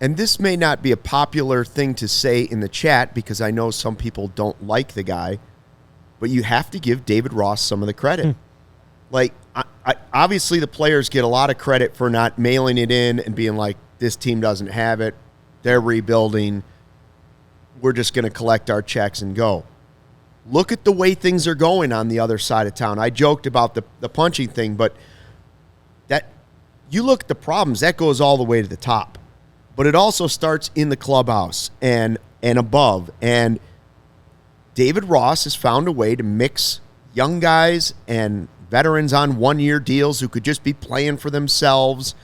and this may not be a popular thing to say in the chat because I know some people don't like the guy, but you have to give David Ross some of the credit. Like, obviously the players get a lot of credit for not mailing it in and being like, this team doesn't have it, they're rebuilding, we're just going to collect our checks and go. Look at the way things are going on the other side of town. I joked about the punching thing, but that you look at the problems, that goes all the way to the top. But it also starts in the clubhouse and above. And David Ross has found a way to mix young guys and veterans on one-year deals who could just be playing for themselves,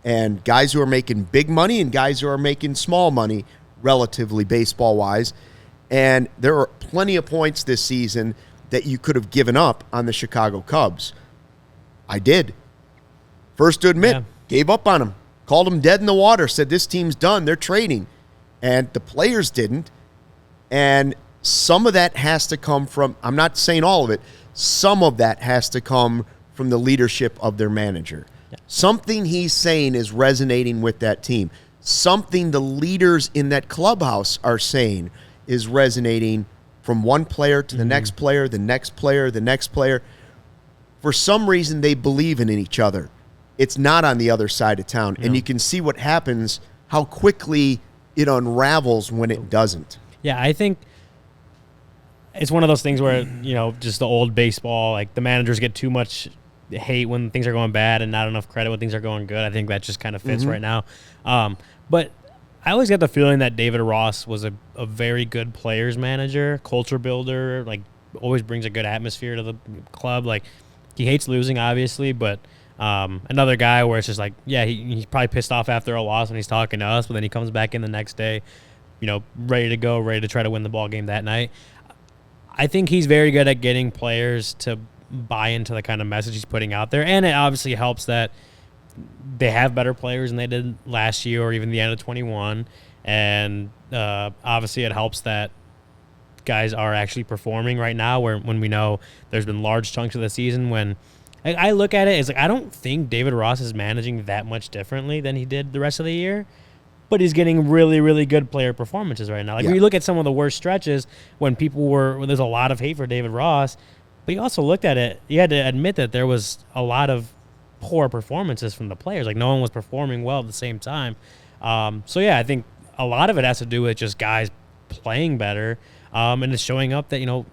and guys who are making big money and guys who are making small money, relatively baseball-wise. And there are plenty of points this season that you could have given up on the Chicago Cubs. I did. First to admit, gave up on them. Called them dead in the water, said this team's done, they're trading. And the players didn't. And some of that has to come from, I'm not saying all of it, some of that has to come from the leadership of their manager. Yeah. Something he's saying is resonating with that team. Something the leaders in that clubhouse are saying is resonating from one player to the next player, the next player, the next player. For some reason, they believe in each other. It's not on the other side of town. And you can see what happens, how quickly it unravels when it doesn't. Yeah, I think it's one of those things where, just the old baseball, like the managers get too much hate when things are going bad and not enough credit when things are going good. I think that just kind of fits right now. But I always get the feeling that David Ross was a very good players manager, culture builder, like always brings a good atmosphere to the club. Like, he hates losing, obviously, but another guy where it's just like, he's probably pissed off after a loss when he's talking to us, but then he comes back in the next day, ready to go, ready to try to win the ball game that night. I think he's very good at getting players to buy into the kind of message he's putting out there, and it obviously helps that they have better players than they did last year or even the end of 21, and obviously it helps that guys are actually performing right now when we know there's been large chunks of the season when I look at it, it's like I don't think David Ross is managing that much differently than he did the rest of the year, but he's getting really, really good player performances right now. Like, when you look at some of the worst stretches when there's a lot of hate for David Ross, but you also looked at it, you had to admit that there was a lot of poor performances from the players. Like, no one was performing well at the same time. I think a lot of it has to do with just guys playing better, and it's showing up that,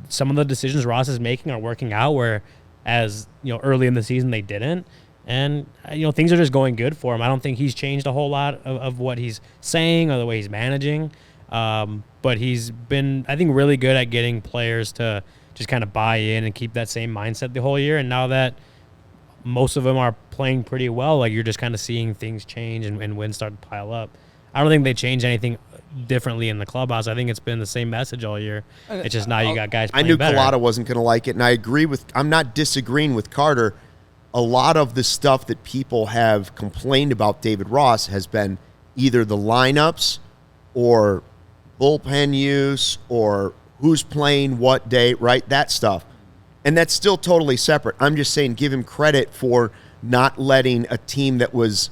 some of the decisions Ross is making are working out where, as early in the season they didn't. And, things are just going good for him. I don't think he's changed a whole lot of what he's saying or the way he's managing. But he's been, I think, really good at getting players to just kind of buy in and keep that same mindset the whole year. And now that most of them are playing pretty well, like, you're just kind of seeing things change and wins start to pile up. I don't think they changed anything differently in the clubhouse. I think it's been the same message all year. It's just now you got guys playing better. I knew Collada wasn't going to like it, and I'm not disagreeing with Carter. A lot of the stuff that people have complained about David Ross has been either the lineups or bullpen use or who's playing what day, right? That stuff. And that's still totally separate. I'm just saying give him credit for not letting a team that was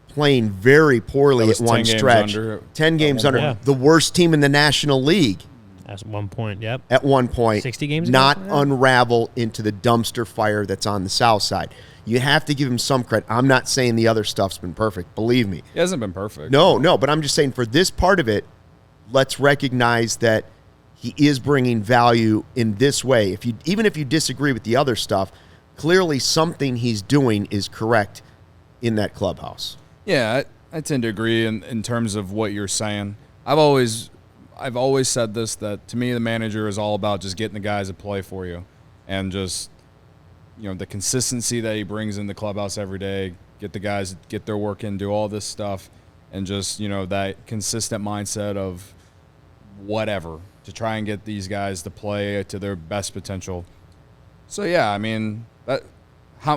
playing very poorly at one stretch. 10 games under. The worst team in the National League. At one point, yep. At one point. 60 games ago? Not unravel into the dumpster fire that's on the south side. You have to give him some credit. I'm not saying the other stuff's been perfect. Believe me. It hasn't been perfect. No, but I'm just saying for this part of it, let's recognize that he is bringing value in this way. Even if you disagree with the other stuff, clearly something he's doing is correct in that clubhouse. Yeah, I tend to agree in terms of what you're saying. I've always said this, that to me the manager is all about just getting the guys to play for you and just, the consistency that he brings in the clubhouse every day, get the guys, get their work in, do all this stuff, and just, that consistent mindset of whatever to try and get these guys to play to their best potential. So, yeah, I mean,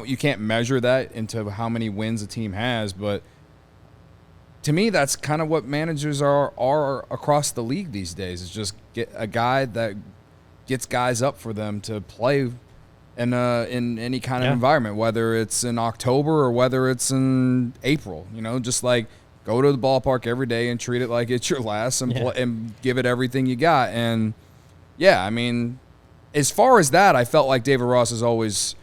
you can't measure that into how many wins a team has, but to me, that's kind of what managers are across the league these days. Is just get a guy that gets guys up for them to play in any kind of environment, whether it's in October or whether it's in April. Just like go to the ballpark every day and treat it like it's your last and and give it everything you got. And yeah, I mean, as far as that, I felt like David Ross has always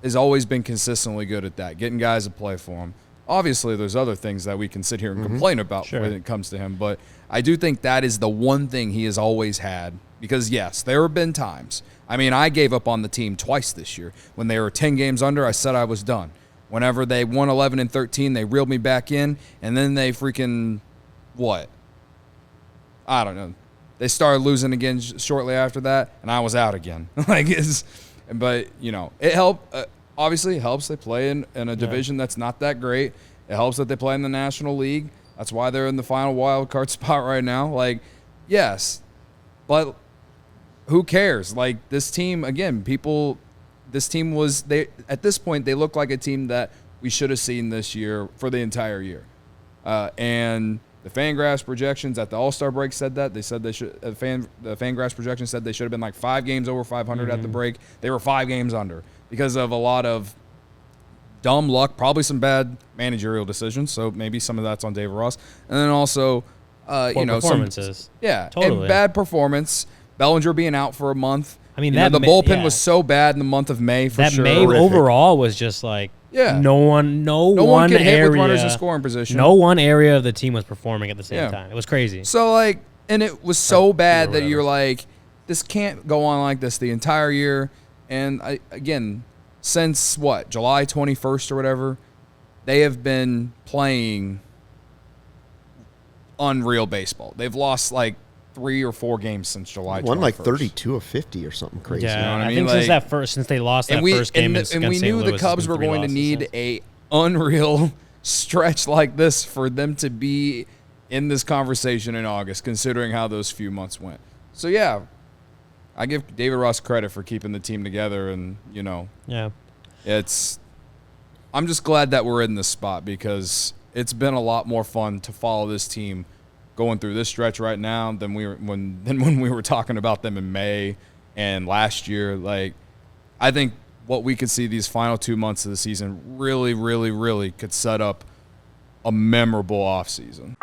been consistently good at that, getting guys to play for him. Obviously, there's other things that we can sit here and complain about when it comes to him, but I do think that is the one thing he has always had. Because, yes, there have been times. I mean, I gave up on the team twice this year. When they were 10 games under, I said I was done. Whenever they won 11 and 13, they reeled me back in, and then they freaking, what? I don't know. They started losing again shortly after that, and I was out again. But, you know, it helped. Obviously, it helps they play in a division that's not that great. It helps that they play in the National League. That's why they're in the final wild card spot right now. Like, yes, but who cares? Like, this team, again, this team was, at this point, they look like a team that we should have seen this year for the entire year. And the Fangraphs projections at the All-Star break said that. They said they should, the Fangraphs projections said they should have been like 5 games over 500 at the break. They were 5 games under because of a lot of dumb luck, probably some bad managerial decisions. So maybe some of that's on David Ross. And then also, you know, performances. And bad performance. Bellinger being out for a month. I mean, the bullpen was so bad in the month of May for sure. That May overall was just like no one could hit area, with runners in scoring position. No one area of the team was performing at the same time. It was crazy. So like, and it was so bad that you're like, this can't go on like this the entire year. And again, since what, July 21st or whatever, they have been playing unreal baseball. They've lost like 3 or 4 games since July 21st. Won like 32 of 50 or something crazy. Yeah, you know what I mean? think since they lost that first game, and we knew the Cubs were going to need a unreal stretch like this for them to be in this conversation in August, considering how those few months went. So yeah, I give David Ross credit for keeping the team together, and you know, I'm just glad that we're in this spot because it's been a lot more fun to follow this team going through this stretch right now than when we were talking about them in May and last year. Like, I think what we could see these final 2 months of the season really, really, really could set up a memorable offseason.